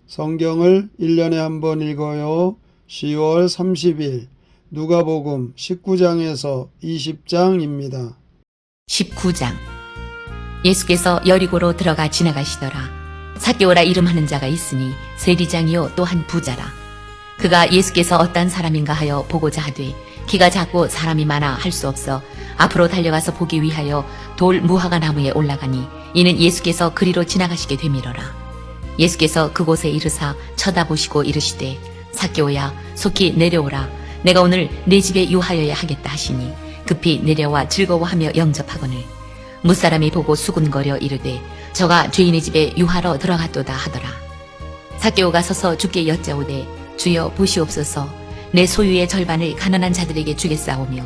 성경을 1년에 한 번 읽어요. 10월 30일 누가복음 19장에서 20장입니다. 19장. 예수께서 여리고로 들어가 지나가시더라. 삭개오라 이름하는 자가 있으니 세리장이요 또한 부자라. 그가 예수께서 어떤 사람인가 하여 보고자 하되 키가 작고 사람이 많아 할 수 없어 앞으로 달려가서 보기 위하여 돌 무화과 나무에 올라가니 이는 예수께서 그리로 지나가시게 되밀어라. 예수께서 그곳에 이르사 쳐다보시고 이르시되 삭개오야 속히 내려오라. 내가 오늘 내 집에 유하여야 하겠다 하시니 급히 내려와 즐거워하며 영접하거늘 무사람이 보고 수군거려 이르되 저가 죄인의 집에 유하러 들어갔도다 하더라. 삭개오가 서서 주께 여짜오되 주여 보시옵소서. 내 소유의 절반을 가난한 자들에게 주겠사오며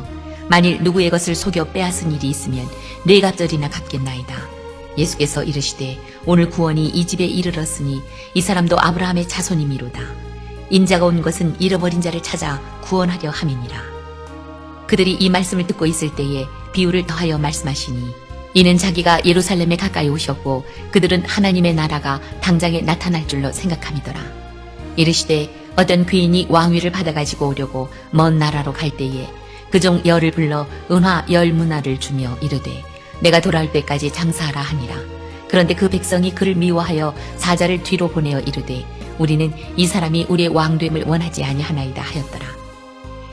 만일 누구의 것을 속여 빼앗은 일이 있으면 네 갑절이나 갚겠나이다. 예수께서 이르시되 오늘 구원이 이 집에 이르렀으니 이 사람도 아브라함의 자손이미로다. 인자가 온 것은 잃어버린 자를 찾아 구원하려 함이니라. 그들이 이 말씀을 듣고 있을 때에 비유를 더하여 말씀하시니 이는 자기가 예루살렘에 가까이 오셨고 그들은 하나님의 나라가 당장에 나타날 줄로 생각함이더라. 이르시되 어떤 귀인이 왕위를 받아가지고 오려고 먼 나라로 갈 때에 그종 열을 불러 은화 10문화를 주며 이르되 내가 돌아올 때까지 장사하라 하니라. 그런데 그 백성이 그를 미워하여 사자를 뒤로 보내어 이르되 우리는 이 사람이 우리의 왕됨을 원하지 아니하나이다 하였더라.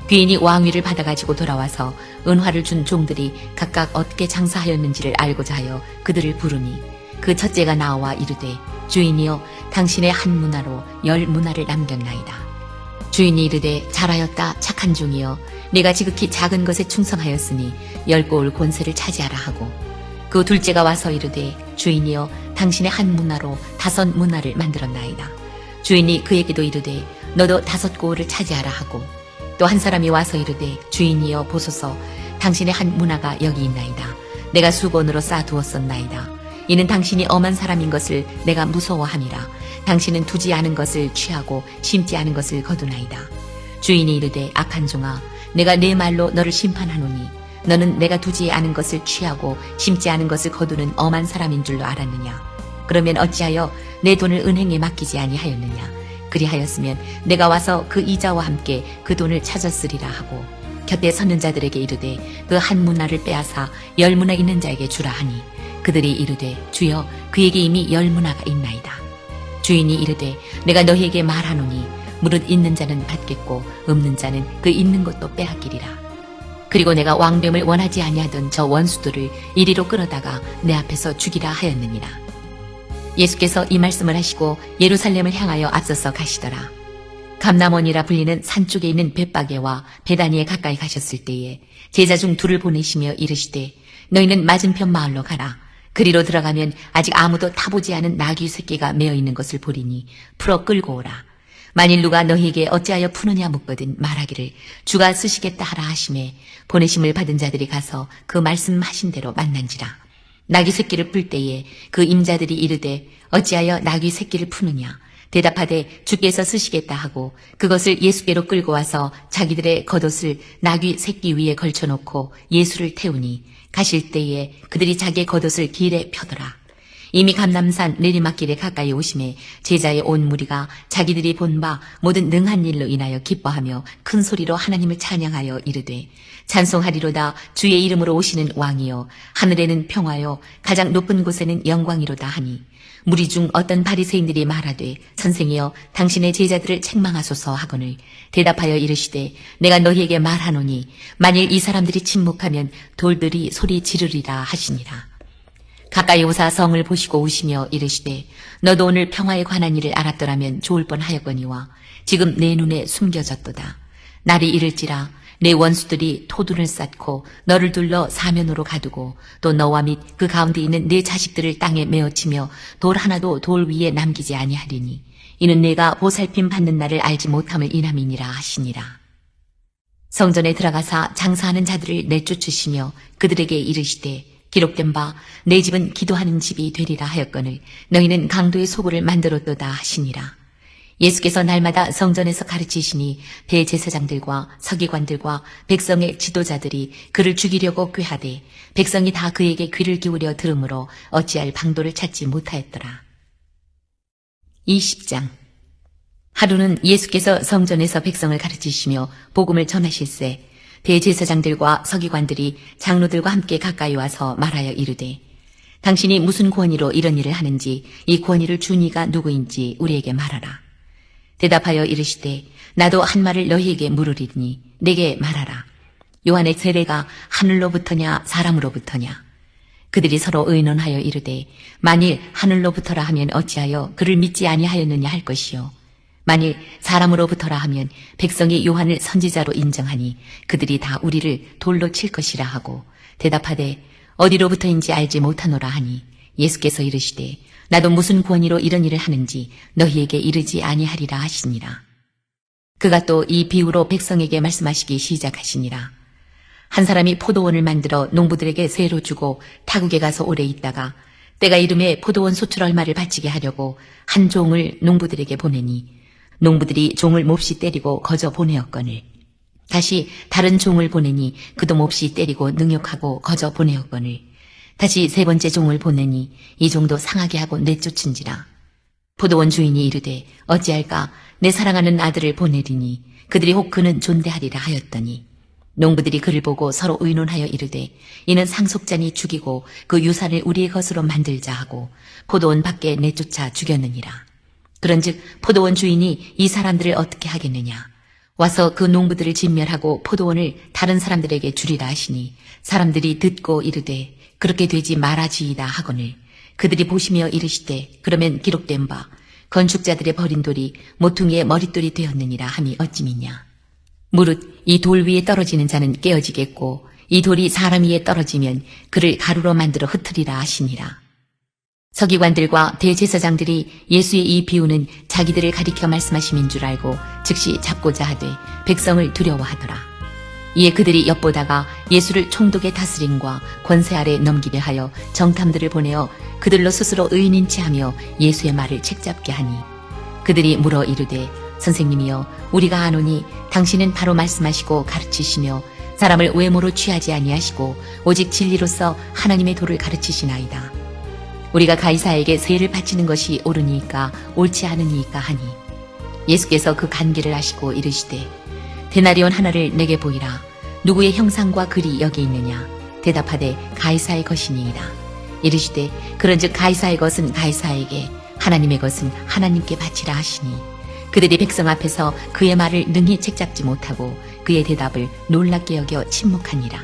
귀인이 왕위를 받아가지고 돌아와서 은화를 준 종들이 각각 어떻게 장사하였는지를 알고자 하여 그들을 부르니 그 첫째가 나와 이르되 주인이여 당신의 한 문화로 10문화를 남겼나이다. 주인이 이르되 잘하였다 착한 종이여 네가 지극히 작은 것에 충성하였으니 10고을 권세를 차지하라 하고 그 둘째가 와서 이르되 주인이여 당신의 한 문화로 5문화를 만들었나이다. 주인이 그에게도 이르되 너도 5고을을 차지하라 하고 또 한 사람이 와서 이르되 주인이여 보소서 당신의 한 문화가 여기 있나이다. 내가 수건으로 쌓아두었었나이다. 이는 당신이 엄한 사람인 것을 내가 무서워함이라. 당신은 두지 않은 것을 취하고 심지 않은 것을 거두나이다. 주인이 이르되 악한 종아 내가 내 말로 너를 심판하노니 너는 내가 두지 않은 것을 취하고 심지 않은 것을 거두는 엄한 사람인 줄로 알았느냐. 그러면 어찌하여 내 돈을 은행에 맡기지 아니하였느냐. 그리하였으면 내가 와서 그 이자와 함께 그 돈을 찾았으리라 하고 곁에 섰는 자들에게 이르되 그 한 문화를 빼앗아 10문화 있는 자에게 주라 하니 그들이 이르되 주여 그에게 이미 10문화가 있나이다. 주인이 이르되 내가 너희에게 말하노니 무릇 있는 자는 받겠고 없는 자는 그 있는 것도 빼앗기리라. 그리고 내가 왕됨을 원하지 아니하던 저 원수들을 이리로 끌어다가 내 앞에서 죽이라 하였느니라. 예수께서 이 말씀을 하시고 예루살렘을 향하여 앞서서 가시더라. 감람원이라 불리는 산 쪽에 있는 벳바게와 베다니에 가까이 가셨을 때에 제자 중 둘을 보내시며 이르시되 너희는 맞은편 마을로 가라. 그리로 들어가면 아직 아무도 타보지 않은 나귀 새끼가 메어 있는 것을 보리니 풀어 끌고 오라. 만일 누가 너희에게 어찌하여 푸느냐 묻거든 말하기를 주가 쓰시겠다 하라 하심에 보내심을 받은 자들이 가서 그 말씀하신 대로 만난지라. 나귀 새끼를 풀 때에 그 임자들이 이르되 어찌하여 나귀 새끼를 푸느냐. 대답하되 주께서 쓰시겠다 하고 그것을 예수께로 끌고 와서 자기들의 겉옷을 나귀 새끼 위에 걸쳐놓고 예수를 태우니 가실 때에 그들이 자기의 겉옷을 길에 펴더라. 이미 감람산 내리막길에 가까이 오심에 제자의 온 무리가 자기들이 본 바 모든 능한 일로 인하여 기뻐하며 큰 소리로 하나님을 찬양하여 이르되 찬송하리로다 주의 이름으로 오시는 왕이여 하늘에는 평화요 가장 높은 곳에는 영광이로다 하니 무리 중 어떤 바리새인들이 말하되 선생이여 당신의 제자들을 책망하소서 하거늘 대답하여 이르시되 내가 너희에게 말하노니 만일 이 사람들이 침묵하면 돌들이 소리 지르리라 하시니라. 가까이 오사 성을 보시고 우시며 이르시되 너도 오늘 평화에 관한 일을 알았더라면 좋을 뻔하였거니와 지금 내 눈에 숨겨졌도다. 날이 이를지라 내 원수들이 토둔을 쌓고 너를 둘러 사면으로 가두고 또 너와 및 그 가운데 있는 내 자식들을 땅에 메어치며 돌 하나도 돌 위에 남기지 아니하리니 이는 내가 보살핌 받는 날을 알지 못함을 인함이니라 하시니라. 성전에 들어가사 장사하는 자들을 내쫓으시며 그들에게 이르시되 기록된 바 내 집은 기도하는 집이 되리라 하였거늘 너희는 강도의 소굴을 만들었도다 하시니라. 예수께서 날마다 성전에서 가르치시니 대제사장들과 서기관들과 백성의 지도자들이 그를 죽이려고 꾀하되 백성이 다 그에게 귀를 기울여 들으므로 어찌할 방도를 찾지 못하였더라. 20장. 하루는 예수께서 성전에서 백성을 가르치시며 복음을 전하실세 대제사장들과 서기관들이 장로들과 함께 가까이 와서 말하여 이르되 당신이 무슨 권위로 이런 일을 하는지 이 권위를 준 이가 누구인지 우리에게 말하라. 대답하여 이르시되 나도 한 말을 너희에게 물으리니 내게 말하라. 요한의 세례가 하늘로부터냐 사람으로부터냐? 그들이 서로 의논하여 이르되 만일 하늘로부터라 하면 어찌하여 그를 믿지 아니하였느냐 할 것이요 만일 사람으로부터라 하면 백성이 요한을 선지자로 인정하니 그들이 다 우리를 돌로 칠 것이라 하고 대답하되 어디로부터인지 알지 못하노라 하니 예수께서 이르시되 나도 무슨 권위로 이런 일을 하는지 너희에게 이르지 아니하리라 하시니라. 그가 또 이 비유로 백성에게 말씀하시기 시작하시니라. 한 사람이 포도원을 만들어 농부들에게 세로 주고 타국에 가서 오래 있다가 때가 이름에 포도원 소출 얼마를 바치게 하려고 한 종을 농부들에게 보내니 농부들이 종을 몹시 때리고 거저 보내었거늘 다시 다른 종을 보내니 그도 몹시 때리고 능욕하고 거저 보내었거늘 다시 세 번째 종을 보내니 이 종도 상하게 하고 내쫓은지라. 포도원 주인이 이르되 어찌할까 내 사랑하는 아들을 보내리니 그들이 혹 그는 존대하리라 하였더니 농부들이 그를 보고 서로 의논하여 이르되 이는 상속자니 죽이고 그 유산을 우리의 것으로 만들자 하고 포도원 밖에 내쫓아 죽였느니라. 그런즉 포도원 주인이 이 사람들을 어떻게 하겠느냐? 와서 그 농부들을 진멸하고 포도원을 다른 사람들에게 주리라 하시니 사람들이 듣고 이르되 그렇게 되지 말아지이다 하거늘 그들이 보시며 이르시되 그러면 기록된 바 건축자들의 버린 돌이 모퉁이의 머릿돌이 되었느니라 함이 어찌미냐? 무릇 이 돌 위에 떨어지는 자는 깨어지겠고 이 돌이 사람 위에 떨어지면 그를 가루로 만들어 흩으리라 하시니라. 서기관들과 대제사장들이 예수의 이 비유는 자기들을 가리켜 말씀하심인 줄 알고 즉시 잡고자 하되 백성을 두려워하더라. 이에 그들이 엿보다가 예수를 총독의 다스림과 권세 아래 넘기려 하여 정탐들을 보내어 그들로 스스로 의인인 체하며 예수의 말을 책잡게 하니 그들이 물어 이르되 선생님이여 우리가 아노니 당신은 바로 말씀하시고 가르치시며 사람을 외모로 취하지 아니하시고 오직 진리로서 하나님의 도를 가르치시나이다. 우리가 가이사에게 세를 바치는 것이 옳으니까 옳지 않으니까 하니 예수께서 그 간계를 아시고 이르시되 데나리온 하나를 내게 보이라. 누구의 형상과 글이 여기 있느냐? 대답하되 가이사의 것이니이다. 이르시되 그런즉 가이사의 것은 가이사에게 하나님의 것은 하나님께 바치라 하시니 그들이 백성 앞에서 그의 말을 능히 책잡지 못하고 그의 대답을 놀랍게 여겨 침묵하니라.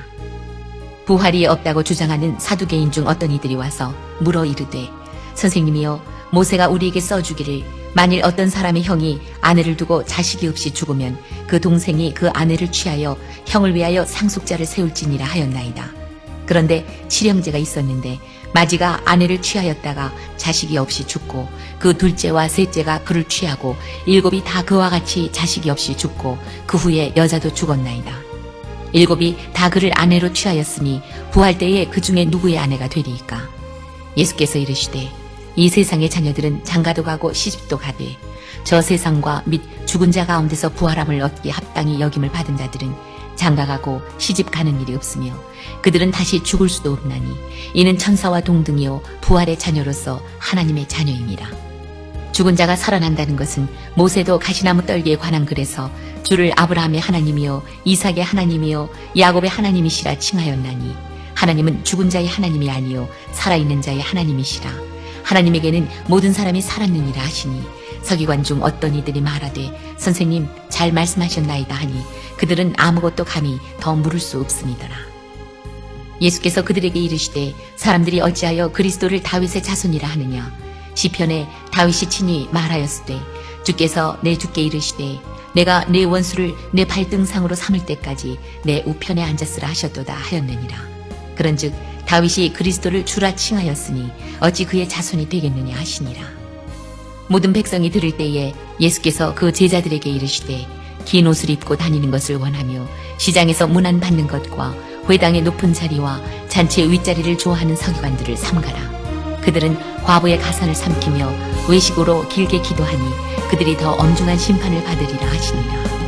부활이 없다고 주장하는 사두개인 중 어떤 이들이 와서 물어 이르되 선생님이여 모세가 우리에게 써주기를 만일 어떤 사람의 형이 아내를 두고 자식이 없이 죽으면 그 동생이 그 아내를 취하여 형을 위하여 상속자를 세울지니라 하였나이다. 그런데 칠형제가 있었는데 마지가 아내를 취하였다가 자식이 없이 죽고 그 둘째와 셋째가 그를 취하고 일곱이 다 그와 같이 자식이 없이 죽고 그 후에 여자도 죽었나이다. 일곱이 다 그를 아내로 취하였으니 부활 때에 그 중에 누구의 아내가 되리이까? 예수께서 이르시되 이 세상의 자녀들은 장가도 가고 시집도 가되 저 세상과 및 죽은 자 가운데서 부활함을 얻기에 합당히 여김을 받은 자들은 장가가고 시집 가는 일이 없으며 그들은 다시 죽을 수도 없나니 이는 천사와 동등이요 부활의 자녀로서 하나님의 자녀입니다. 죽은 자가 살아난다는 것은 모세도 가시나무 떨기에 관한 글에서 주를 아브라함의 하나님이요 이삭의 하나님이요 야곱의 하나님이시라 칭하였나니 하나님은 죽은 자의 하나님이 아니요 살아있는 자의 하나님이시라. 하나님에게는 모든 사람이 살았느니라 하시니 서기관 중 어떤 이들이 말하되 선생님 잘 말씀하셨나이다 하니 그들은 아무것도 감히 더 물을 수 없음이더라. 예수께서 그들에게 이르시되 사람들이 어찌하여 그리스도를 다윗의 자손이라 하느냐? 시편에 다윗이 친히 말하였으되 주께서 내 주께 이르시되 내가 내 원수를 내 발등상으로 삼을 때까지 내 우편에 앉았으라 하셨도다 하였느니라. 그런즉 다윗이 그리스도를 주라 칭하였으니 어찌 그의 자손이 되겠느냐 하시니라. 모든 백성이 들을 때에 예수께서 그 제자들에게 이르시되 긴 옷을 입고 다니는 것을 원하며 시장에서 문안 받는 것과 회당의 높은 자리와 잔치의 윗자리를 좋아하는 서기관들을 삼가라. 그들은 과부의 가산을 삼키며 외식으로 길게 기도하니 그들이 더 엄중한 심판을 받으리라 하시니라.